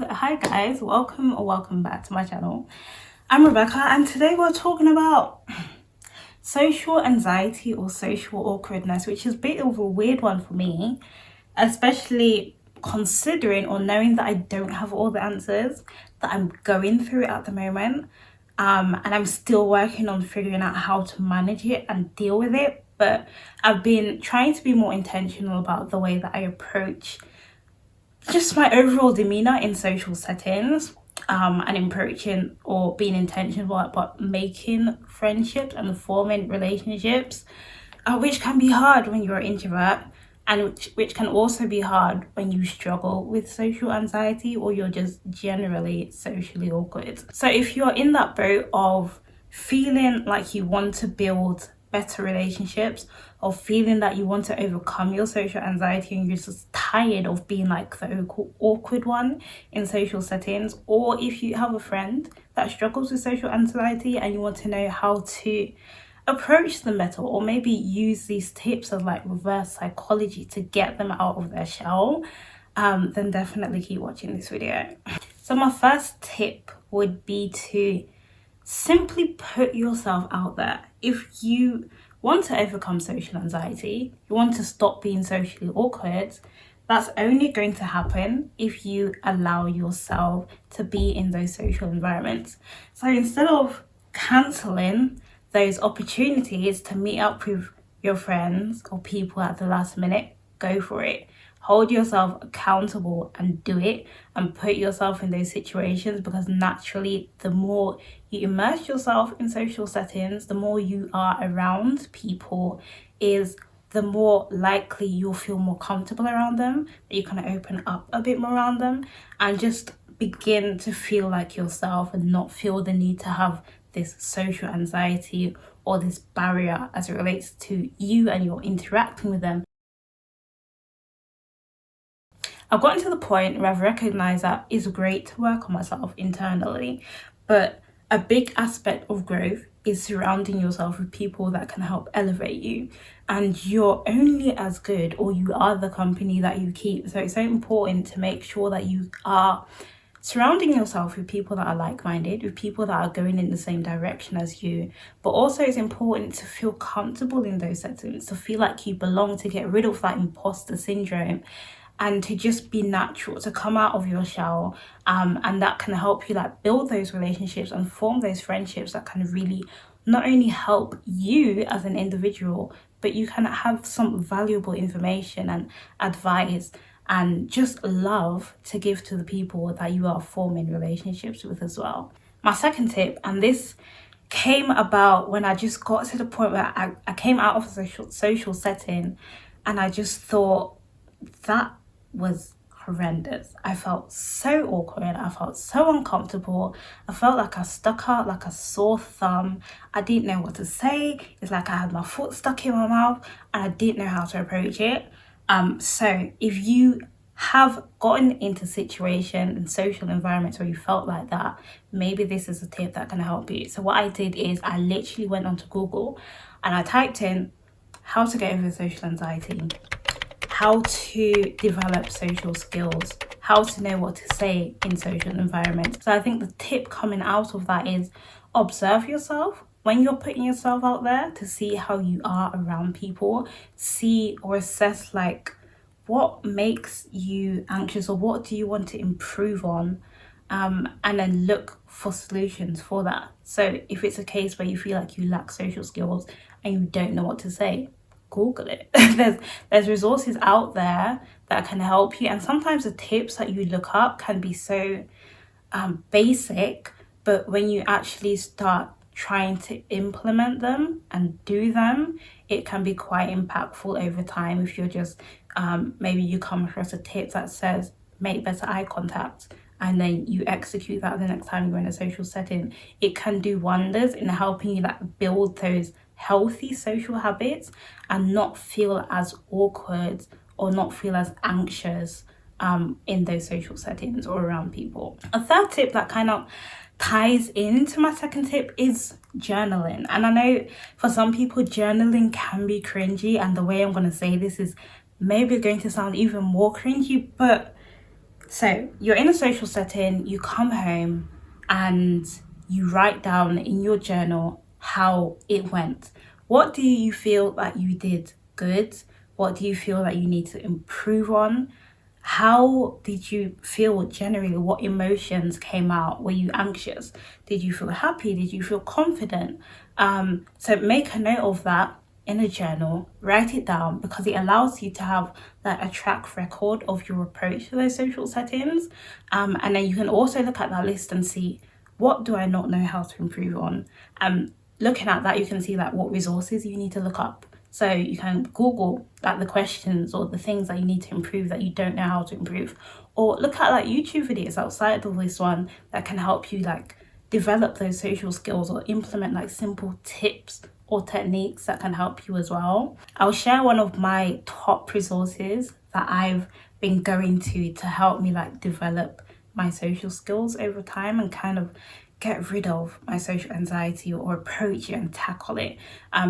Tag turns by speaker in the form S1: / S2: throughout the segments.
S1: Hi guys, welcome or welcome back to my channel. I'm Rebecca and today we're talking about social anxiety or social awkwardness, which is a bit of a weird one for me, especially considering or knowing that I don't have all the answers, that I'm going through it at the moment. And I'm still working on figuring out how to manage it and deal with it. But I've been trying to be more intentional about the way that I approach just my overall demeanor in social settings, and approaching or being intentional about making friendships and forming relationships, which can be hard when you're an introvert, and which can also be hard when you struggle with social anxiety or you're just generally socially awkward. So if you're in that boat of feeling like you want to build better relationships, or feeling that you want to overcome your social anxiety and you're just tired of being like the awkward one in social settings, or if you have a friend that struggles with social anxiety and you want to know how to approach them better, or maybe use these tips of like reverse psychology to get them out of their shell, then definitely keep watching this video. So my first tip would be to simply put yourself out there. If you want to overcome social anxiety, you want to stop being socially awkward, that's only going to happen if you allow yourself to be in those social environments. So instead of cancelling those opportunities to meet up with your friends or people at the last minute, go for it. Hold yourself accountable and do it, and put yourself in those situations, because naturally the more you immerse yourself in social settings, the more you are around people, is the more likely you'll feel more comfortable around them, that you can open up a bit more around them and just begin to feel like yourself and not feel the need to have this social anxiety or this barrier as it relates to you and you're interacting with them. I've gotten to the point where I've recognized that it's great to work on myself internally, but a big aspect of growth is surrounding yourself with people that can help elevate you. And you're only as good, or you are the company that you keep. So it's so important to make sure that you are surrounding yourself with people that are like-minded, with people that are going in the same direction as you. But also it's important to feel comfortable in those settings, to feel like you belong, to get rid of that imposter syndrome, and to just be natural, to come out of your shell, and that can help you like build those relationships and form those friendships that can really not only help you as an individual, but you can have some valuable information and advice and just love to give to the people that you are forming relationships with as well. My second tip, and this came about when I just got to the point where I came out of a social setting and I just thought that was horrendous. I felt so awkward. I felt so uncomfortable. I felt like I stuck out like a sore thumb. I didn't know what to say. It's like I had my foot stuck in my mouth and I didn't know how to approach it. So if you have gotten into situations and social environments where you felt like that, maybe this is a tip that can help you. So what I did is I literally went onto Google and I typed in how to get over social anxiety, how to develop social skills, how to know what to say in social environments. So I think the tip coming out of that is observe yourself when you're putting yourself out there, to see how you are around people, see or assess like what makes you anxious or what do you want to improve on, and then look for solutions for that. So if it's a case where you feel like you lack social skills and you don't know what to say, Google it. there's resources out there that can help you, and sometimes the tips that you look up can be so basic, but when you actually start trying to implement them and do them, it can be quite impactful over time. If you're just maybe you come across a tip that says make better eye contact, and then you execute that the next time you're in a social setting, it can do wonders in helping you like build those healthy social habits and not feel as awkward or not feel as anxious in those social settings or around people. A third tip that kind of ties into my second tip is journaling. And I know for some people journaling can be cringy, and the way I'm going to say this is maybe going to sound even more cringy, but So you're in a social setting, you come home and you write down in your journal how it went. What do you feel that you did good? What do you feel that you need to improve on? How did you feel generally? What emotions came out? Were you anxious? Did you feel happy? Did you feel confident? So make a note of that in a journal, write it down, because it allows you to have like a track record of your approach to those social settings. And then you can also look at that list and see, what do I not know how to improve on? Looking at that, you can see like what resources you need to look up. So you can Google like the questions or the things that you need to improve that you don't know how to improve, or look at like YouTube videos outside of this one that can help you like develop those social skills, or implement like simple tips or techniques that can help you as well. I'll share one of my top resources that I've been going to help me like develop my social skills over time and kind of get rid of my social anxiety, or approach it and tackle it.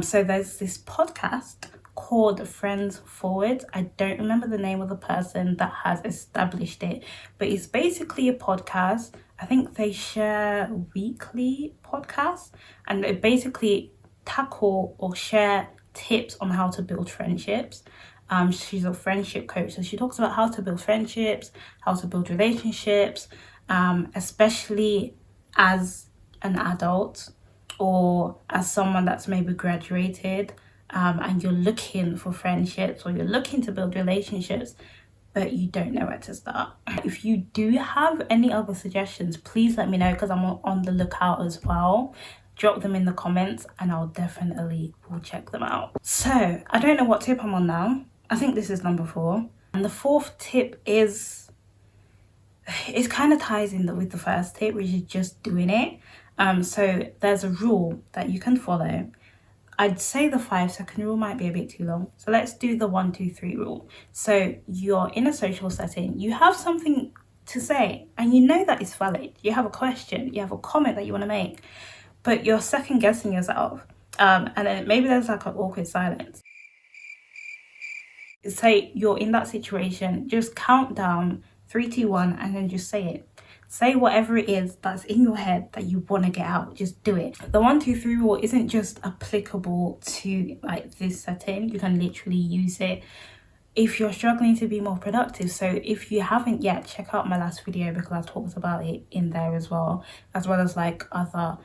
S1: So there's this podcast called Friends Forward. I don't remember the name of the person that has established it, but it's basically a podcast. I think they share weekly podcasts, and they basically tackle or share tips on how to build friendships. She's a friendship coach, so she talks about how to build friendships, how to build relationships, especially as an adult or as someone that's maybe graduated, and you're looking for friendships or you're looking to build relationships, but you don't know where to start. If you do have any other suggestions, please let me know, because I'm on the lookout as well. Drop them in the comments and I'll definitely will check them out. So I don't know what tip I'm on now. I think this is number 4. And the 4th tip is, it kind of ties in with the first tip, which is just doing it. So there's a rule that you can follow. I'd say the 5-second rule might be a bit too long. So let's do the 1, 2, 3 rule. So you're in a social setting, you have something to say and you know that it's valid. You have a question, you have a comment that you want to make, but you're second guessing yourself. And then maybe there's like an awkward silence. Say you're in that situation, just count down 3, 2, 1, and then just say it. Say whatever it is that's in your head that you want to get out, just do it. The 1, 2, 3 rule isn't just applicable to like this setting. You can literally use it if you're struggling to be more productive. So if you haven't yet, check out my last video, because I talked about it in there as well as like other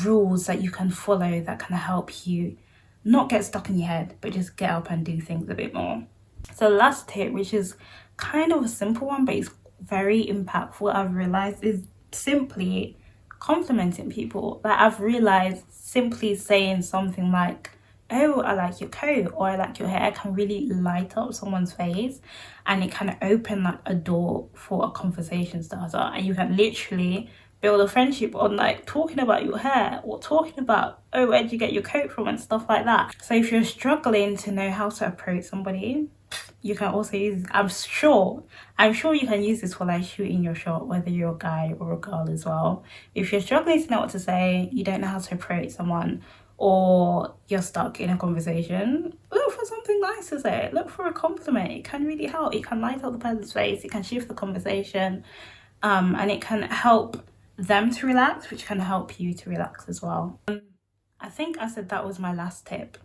S1: rules that you can follow that can help you not get stuck in your head, but just get up and do things a bit more. So the last tip, which is kind of a simple one, but it's very impactful, I've realized, is simply complimenting people. Like I've realized simply saying something like, oh, I like your coat, or I like your hair, can really light up someone's face, and it can open like a door for a conversation starter, and you can literally build a friendship on like talking about your hair, or talking about, oh, where'd you get your coat from, and stuff like that. So if you're struggling to know how to approach somebody, you can also use, I'm sure you can use this for like shooting your shot, whether you're a guy or a girl as well. If you're struggling to know what to say, you don't know how to approach someone, or you're stuck in a conversation, look for something nice to say. Look for a compliment. It can really help. It can light up the person's face, it can shift the conversation, and it can help them to relax, which can help you to relax as well. I think I said that was my last tip,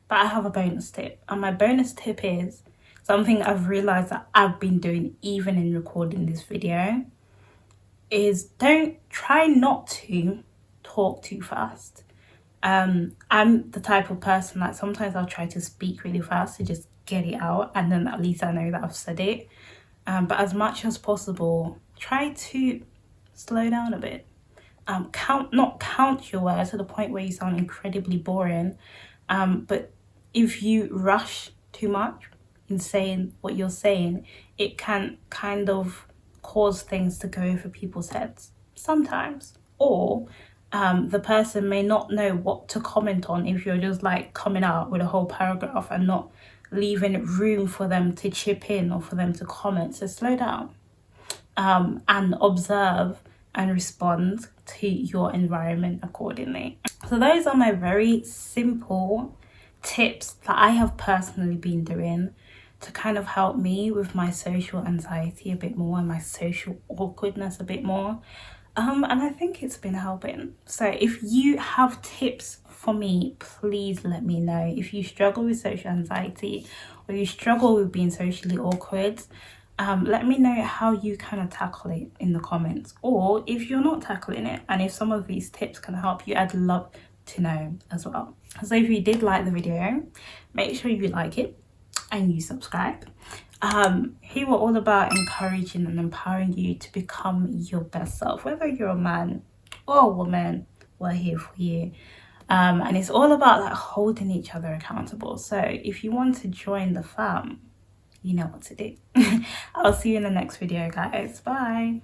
S1: but I have a bonus tip, and my bonus tip is something I've realized that I've been doing even in recording this video, is try not to talk too fast. I'm the type of person that sometimes I'll try to speak really fast to just get it out, and then at least I know that I've said it. But as much as possible, try to slow down a bit. Not count your words to the point where you sound incredibly boring. But if you rush too much in saying what you're saying, it can kind of cause things to go over people's heads sometimes. Or the person may not know what to comment on if you're just like coming out with a whole paragraph and not leaving room for them to chip in or for them to comment. So slow down, and observe and respond to your environment accordingly. So those are my very simple tips that I have personally been doing to kind of help me with my social anxiety a bit more and my social awkwardness a bit more. And I think it's been helping. So if you have tips for me, please let me know. If you struggle with social anxiety or you struggle with being socially awkward, let me know how you kind of tackle it in the comments. Or if you're not tackling it and if some of these tips can help you, I'd love to know as well. So if you did like the video, make sure you like it and you subscribe. Here we're all about encouraging and empowering you to become your best self. Whether you're a man or a woman, we're here for you. And it's all about like holding each other accountable. So if you want to join the fam, you know what to do. I'll see you in the next video, guys. Bye.